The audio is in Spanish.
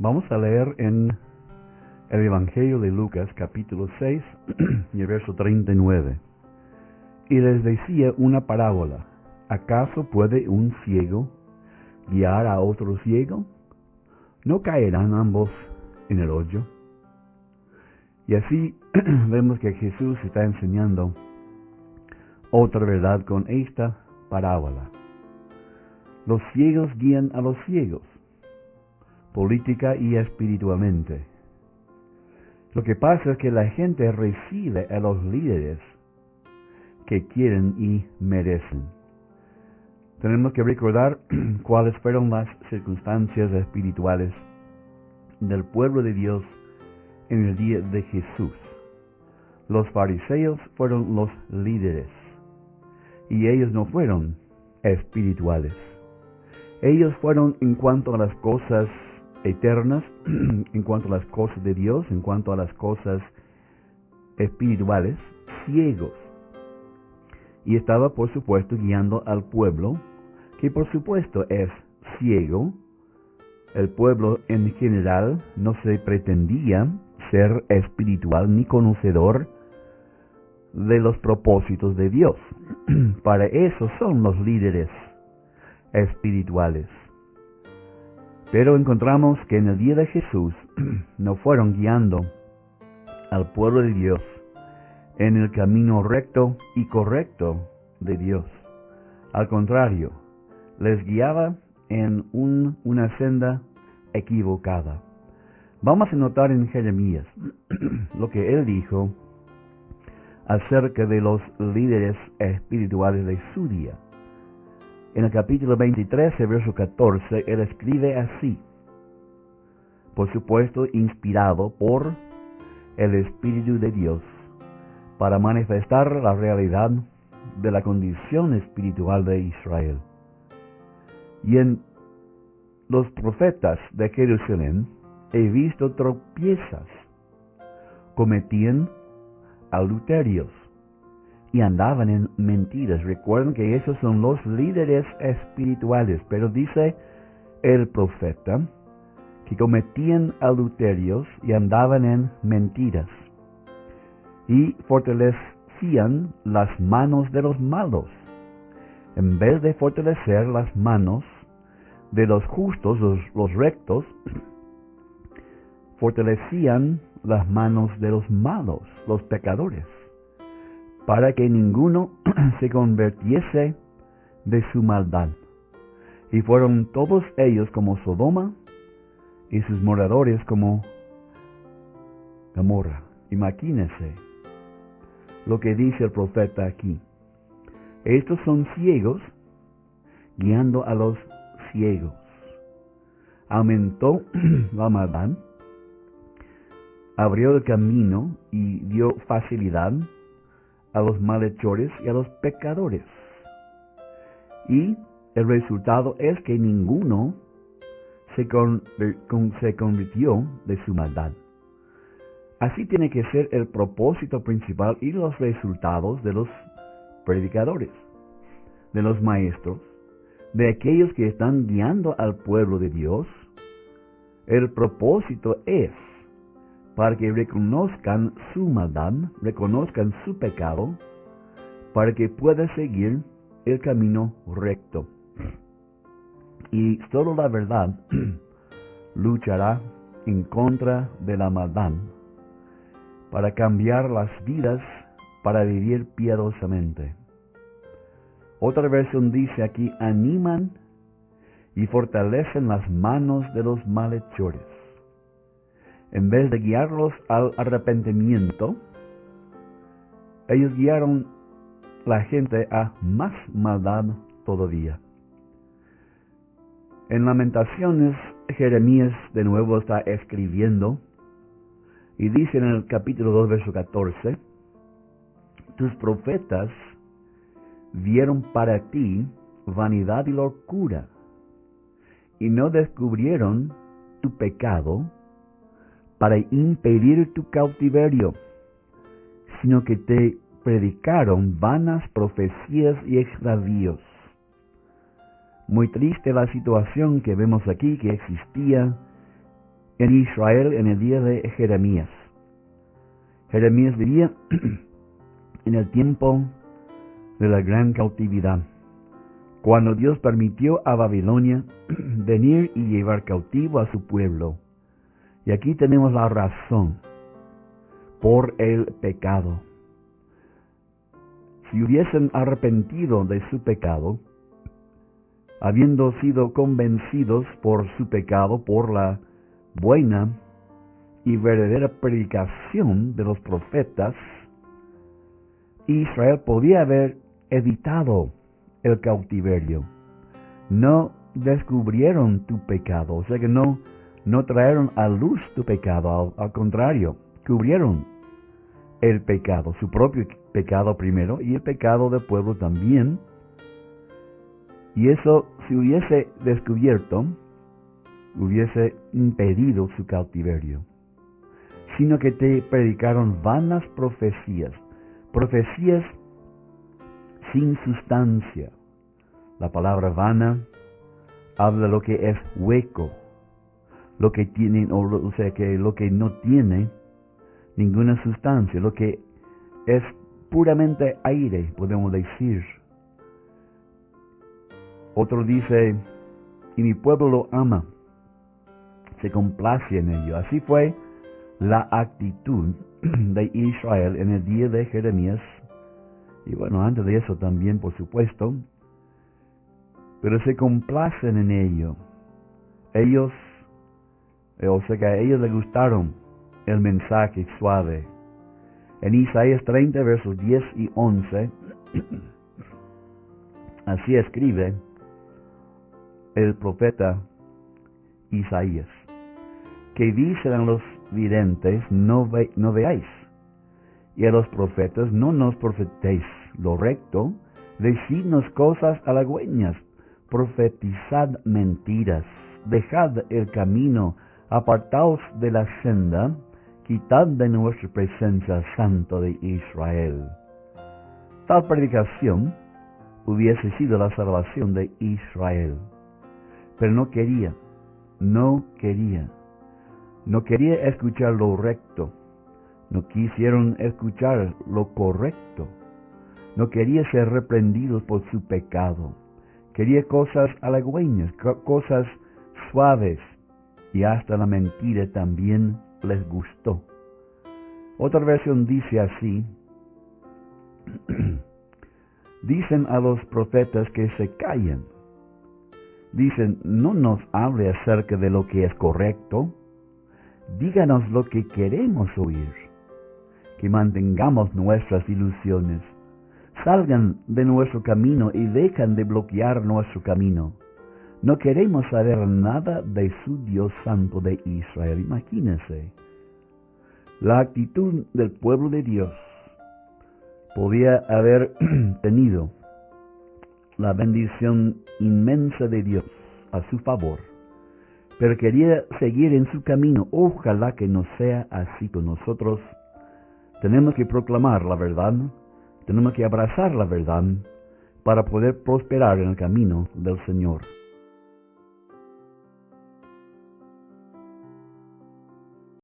Vamos a leer en el Evangelio de Lucas, capítulo 6, y el verso 39. Y les decía una parábola. ¿Acaso puede un ciego guiar a otro ciego? ¿No caerán ambos en el hoyo? Y así vemos que Jesús está enseñando otra verdad con esta parábola. Los ciegos guían a los ciegos, política y espiritualmente. Lo que pasa es que la gente recibe a los líderes que quieren y merecen. Tenemos que recordar cuáles fueron las circunstancias espirituales del pueblo de Dios en el día de Jesús. Los fariseos fueron los líderes y ellos no fueron espirituales. Ellos fueron en cuanto a las cosas eternas, en cuanto a las cosas de Dios, en cuanto a las cosas espirituales, ciegos. Y estaba, por supuesto, guiando al pueblo, que por supuesto es ciego. El pueblo en general no se pretendía ser espiritual ni conocedor de los propósitos de Dios. Para eso son los líderes espirituales. Pero encontramos que en el día de Jesús no fueron guiando al pueblo de Dios en el camino recto y correcto de Dios. Al contrario, les guiaba en una senda equivocada. Vamos a notar en Jeremías lo que él dijo acerca de los líderes espirituales de su día. En el capítulo 23, verso 14, él escribe así, por supuesto inspirado por el Espíritu de Dios, para manifestar la realidad de la condición espiritual de Israel. Y en los profetas de Jerusalén he visto tropiezas, cometían adulterios y andaban en mentiras. Recuerden que esos son los líderes espirituales, pero dice el profeta que cometían adulterios y andaban en mentiras y fortalecían las manos de los malos en vez de fortalecer las manos de los justos, los rectos. Fortalecían las manos de los malos, los pecadores, para que ninguno se convirtiese de su maldad. Y fueron todos ellos como Sodoma y sus moradores como Gomorra. Imagínense lo que dice el profeta aquí. Estos son ciegos guiando a los ciegos. Aumentó la maldad, abrió el camino y dio facilidad a los malhechores y a los pecadores. Y el resultado es que ninguno se convirtió de su maldad. Así tiene que ser el propósito principal y los resultados de los predicadores, de los maestros, de aquellos que están guiando al pueblo de Dios. El propósito es para que reconozcan su maldad, reconozcan su pecado, para que puedan seguir el camino recto. Y solo la verdad luchará en contra de la maldad, para cambiar las vidas, para vivir piadosamente. Otra versión dice aquí, animan y fortalecen las manos de los malhechores. En vez de guiarlos al arrepentimiento, ellos guiaron la gente a más maldad todavía. En Lamentaciones, Jeremías de nuevo está escribiendo y dice en el capítulo 2, verso 14, tus profetas vieron para ti vanidad y locura, y no descubrieron tu pecado para impedir tu cautiverio, sino que te predicaron vanas profecías y extravíos. Muy triste la situación que vemos aquí, que existía en Israel en el día de Jeremías. Jeremías vivía en el tiempo de la gran cautividad, cuando Dios permitió a Babilonia venir y llevar cautivo a su pueblo. Y aquí tenemos la razón: por el pecado. Si hubiesen arrepentido de su pecado, habiendo sido convencidos por su pecado por la buena y verdadera predicación de los profetas, Israel podía haber evitado el cautiverio. No descubrieron tu pecado, o sea que no trajeron a luz tu pecado, al contrario, cubrieron el pecado, su propio pecado primero y el pecado del pueblo también. Y eso, si hubiese descubierto, hubiese impedido su cautiverio. Sino que te predicaron vanas profecías, profecías sin sustancia. La palabra vana habla de lo que es hueco, lo que tiene, o sea que lo que no tiene ninguna sustancia, lo que es puramente aire, podemos decir. Otro dice, y mi pueblo lo ama, se complace en ello. Así fue la actitud de Israel en el día de Jeremías, y bueno, antes de eso también, por supuesto, pero se complacen en ello. Ellos, o sea que a ellos les gustaron el mensaje suave. En Isaías 30, versos 10 y 11, así escribe el profeta Isaías, que dicen a los videntes, no veáis, y a los profetas, no nos profetéis lo recto, decidnos cosas halagüeñas, profetizad mentiras, dejad el camino, apartaos de la senda, quitad de nuestra presencia Santo de Israel. Tal predicación hubiese sido la salvación de Israel, pero no quería escuchar lo recto, no quisieron escuchar lo correcto, no quería ser reprendidos por su pecado, quería cosas halagüeñas, cosas suaves, y hasta la mentira también les gustó. Otra versión dice así, dicen a los profetas que se callen. Dicen, no nos hable acerca de lo que es correcto, díganos lo que queremos oír, que mantengamos nuestras ilusiones, salgan de nuestro camino y dejan de bloquear nuestro camino. No queremos saber nada de su Dios Santo de Israel. Imagínense, la actitud del pueblo de Dios podía haber tenido la bendición inmensa de Dios a su favor, pero quería seguir en su camino. Ojalá que no sea así con nosotros. Tenemos que proclamar la verdad, tenemos que abrazar la verdad para poder prosperar en el camino del Señor.